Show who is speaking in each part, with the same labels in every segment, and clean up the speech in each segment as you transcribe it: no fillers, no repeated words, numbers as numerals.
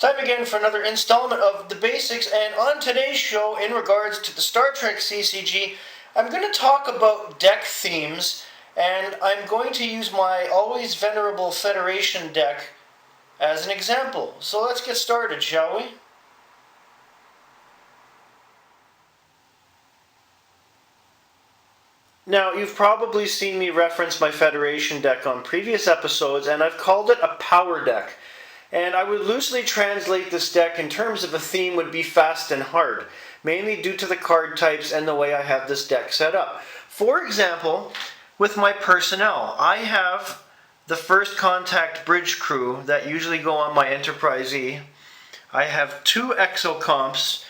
Speaker 1: Time again for another installment of The Basics, and on today's show, in regards to the Star Trek CCG, I'm going to talk about deck themes, and I'm going to use my always venerable Federation deck as an example. So let's get started, shall we? Now, you've probably seen me reference my Federation deck on previous episodes, and I've called it a power deck. And I would loosely translate this deck in terms of a theme would be fast and hard, mainly due to the card types and the way I have this deck set up. For example, with my personnel, I have the first contact bridge crew that usually go on my Enterprise E. I have two exocomps.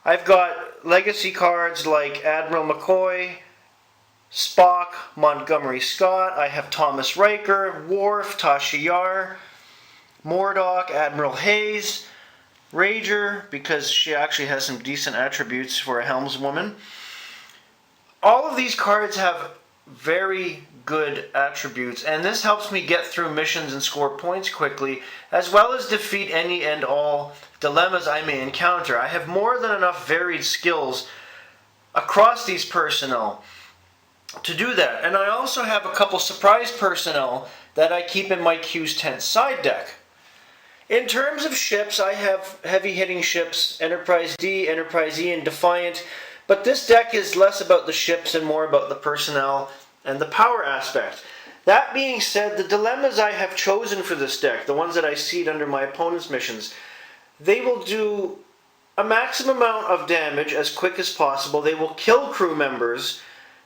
Speaker 1: I've got legacy cards like Admiral McCoy, Spock, Montgomery Scott. I have Thomas Riker, Worf, Tasha Yar, Mordock, Admiral Hayes, Rager, because she actually has some decent attributes for a helmswoman. All of these cards have very good attributes, and this helps me get through missions and score points quickly, as well as defeat any and all dilemmas I may encounter. I have more than enough varied skills across these personnel to do that. And I also have a couple surprise personnel that I keep in my Q's 10 side deck. In terms of ships, I have heavy-hitting ships, Enterprise D, Enterprise E, and Defiant, but this deck is less about the ships and more about the personnel and the power aspect. That being said, the dilemmas I have chosen for this deck, the ones that I seed under my opponent's missions, they will do a maximum amount of damage as quick as possible. They will kill crew members.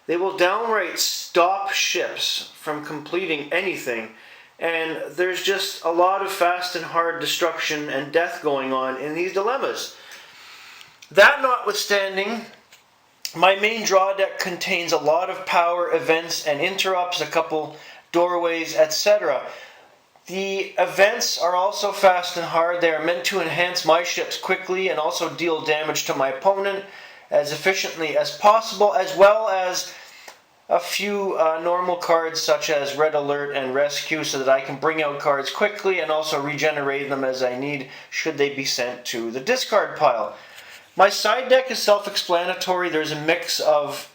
Speaker 1: They will downright stop ships from completing anything. And there's just a lot of fast and hard destruction and death going on in these dilemmas. That notwithstanding, my main draw deck contains a lot of power, events, and interrupts, a couple doorways, etc. The events are also fast and hard. They are meant to enhance my ships quickly and also deal damage to my opponent as efficiently as possible, as well as a few normal cards such as Red Alert and Rescue, so that I can bring out cards quickly and also regenerate them as I need should they be sent to the discard pile. My side deck is self-explanatory. There's a mix of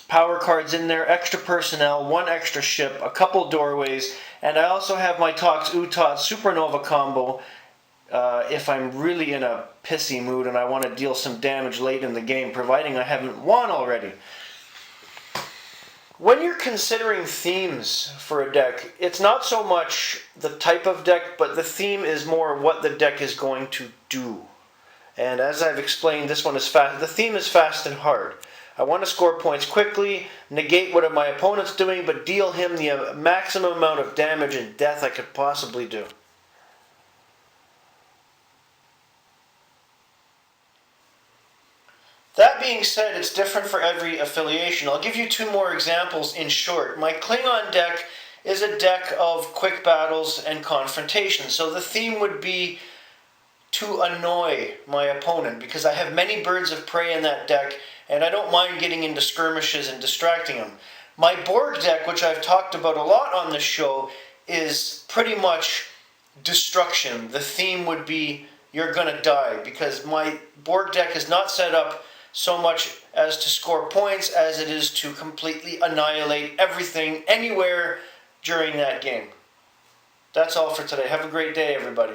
Speaker 1: power cards in there, extra personnel, one extra ship, a couple doorways, and I also have my Tox Utot Supernova combo if I'm really in a pissy mood and I want to deal some damage late in the game, providing I haven't won already. When you're considering themes for a deck, it's not so much the type of deck, but the theme is more what the deck is going to do. And as I've explained, this one is fast. The theme is fast and hard. I want to score points quickly, negate what my opponent's doing, but deal him the maximum amount of damage and death I could possibly do. That being said, it's different for every affiliation. I'll give you two more examples in short. My Klingon deck is a deck of quick battles and confrontation. So the theme would be to annoy my opponent, because I have many birds of prey in that deck, and I don't mind getting into skirmishes and distracting them. My Borg deck, which I've talked about a lot on this show, is pretty much destruction. The theme would be you're gonna die, because my Borg deck is not set up so much as to score points as it is to completely annihilate everything, anywhere during that game. That's all for today. Have a great day, everybody.